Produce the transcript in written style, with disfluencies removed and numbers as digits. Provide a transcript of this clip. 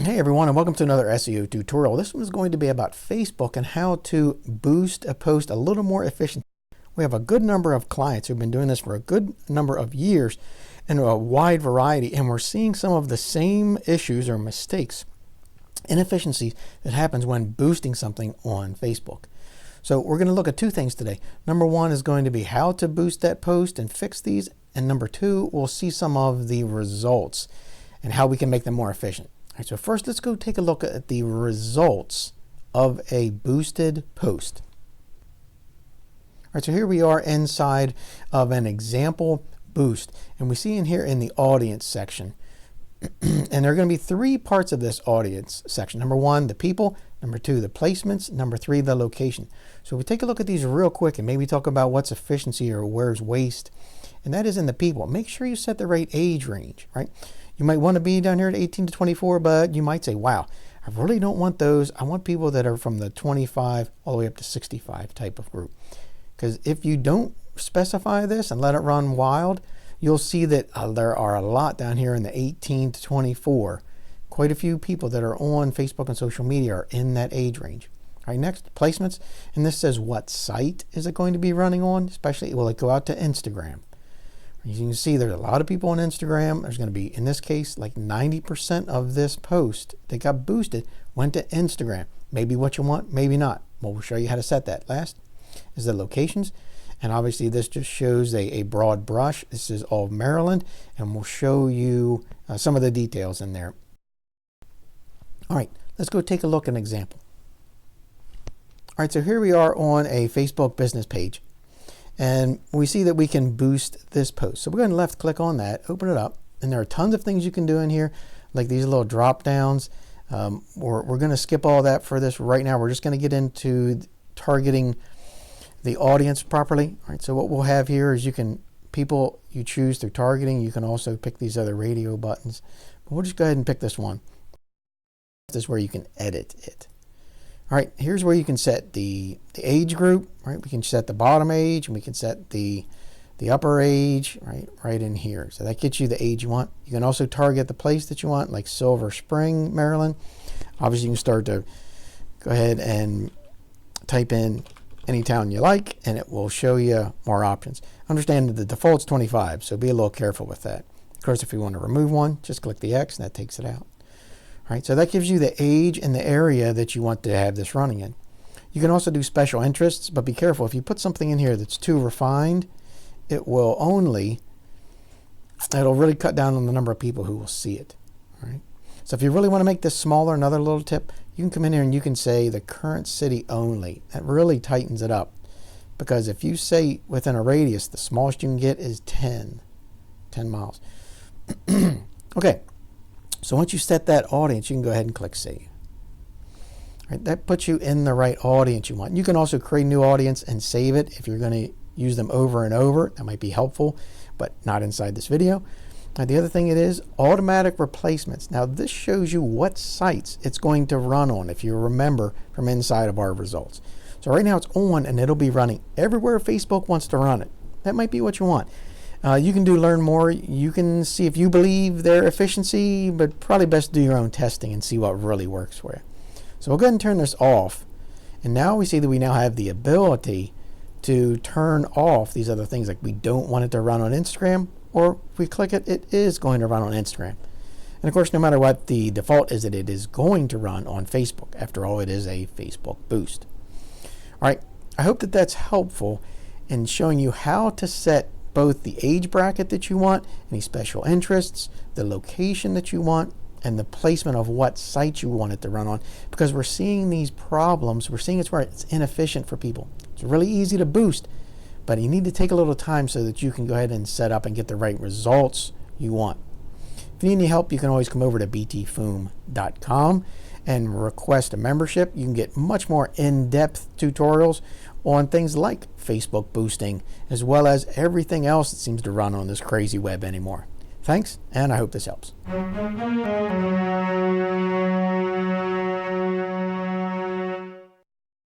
Hey everyone, and welcome to another SEO tutorial. This one is going to be about Facebook and how to boost a post a little more efficient. We have a good number of clients who've been doing this for a good number of years and a wide variety, and we're seeing some of the same issues or mistakes, inefficiencies that happens when boosting something on Facebook. So we're going to look at two things today. Number one is going to be how to boost that post and fix these, and number two, we'll see some of the results and how we can make them more efficient. All right, so first, let's go take a look at the results of a boosted post. All right, so here we are inside of an example boost, and we see in here in the audience section, and there are going to be three parts of this audience section. Number one, the people. Number two, the placements. Number three, the location. So we take a look at these real quick and maybe talk about what's efficiency or where's waste, and that is in the people. Make sure you set the right age range, right? You might want to be down here at 18 to 24, but you might say, wow, I really don't want those. I want people that are from the 25 all the way up to 65 type of group. Because if you don't specify this and let it run wild, you'll see that there are a lot down here in the 18 to 24. Quite a few people that are on Facebook and social media are in that age range. All right, next, placements. And this says what site is it going to be running on, especially will it go out to Instagram. As you can see, there's a lot of people on Instagram. There's going to be, in this case, like 90% of this post that got boosted went to Instagram. Maybe what you want, maybe not. Well, we'll show you how to set that. Last is the locations. And obviously, this just shows a broad brush. This is all of Maryland, and we'll show you some of the details in there. All right, let's go take a look at an example. All right, so here we are on a Facebook business page. And we see that we can boost this post. So we're going to left click on that, open it up, and there are tons of things you can do in here, like these little drop downs. We're going to skip all that for this right now. We're just going to get into targeting the audience properly. All right, so what we'll have here is people you choose through targeting. You can also pick these other radio buttons. But we'll just go ahead and pick this one. This is where you can edit it. All right, here's where you can set the age group, right? We can set the bottom age, and we can set the upper age, right in here. So that gets you the age you want. You can also target the place that you want, like Silver Spring, Maryland. Obviously, you can start to go ahead and type in any town you like, and it will show you more options. Understand that the default's 25, so be a little careful with that. Of course, if you want to remove one, just click the X, and that takes it out. All right, so that gives you the age and the area that you want to have this running in. You can also do special interests, but be careful. If you put something in here that's too refined, it'll really cut down on the number of people who will see it. All right. So if you really want to make this smaller, another little tip, you can come in here and you can say the current city only. That really tightens it up, because if you say within a radius, the smallest you can get is 10 miles. Okay. So once you set that audience, you can go ahead and click Save. All right, that puts you in the right audience you want. You can also create a new audience and save it if you're going to use them over and over. That might be helpful, but not inside this video. Now, the other thing it is automatic replacements. Now, this shows you what sites it's going to run on, if you remember from inside of our results. So right now it's on, and it'll be running everywhere Facebook wants to run it. That might be what you want. You can learn more. You can see if you believe their efficiency, but probably best do your own testing and see what really works for you. So we'll go ahead and turn this off. And now we see that we now have the ability to turn off these other things, like we don't want it to run on Instagram, or if we click it, it is going to run on Instagram. And of course, no matter what, the default is that it is going to run on Facebook. After all, it is a Facebook boost. All right, I hope that that's helpful in showing you how to set both the age bracket that you want, any special interests, the location that you want, and the placement of what site you want it to run on, because we're seeing these problems. We're seeing it's where it's inefficient for people. It's really easy to boost, but you need to take a little time so that you can go ahead and set up and get the right results you want. If you need any help, you can always come over to BTFOOM.com and request a membership. You can get much more in-depth tutorials on things like Facebook boosting, as well as everything else that seems to run on this crazy web anymore. Thanks, and I hope this helps.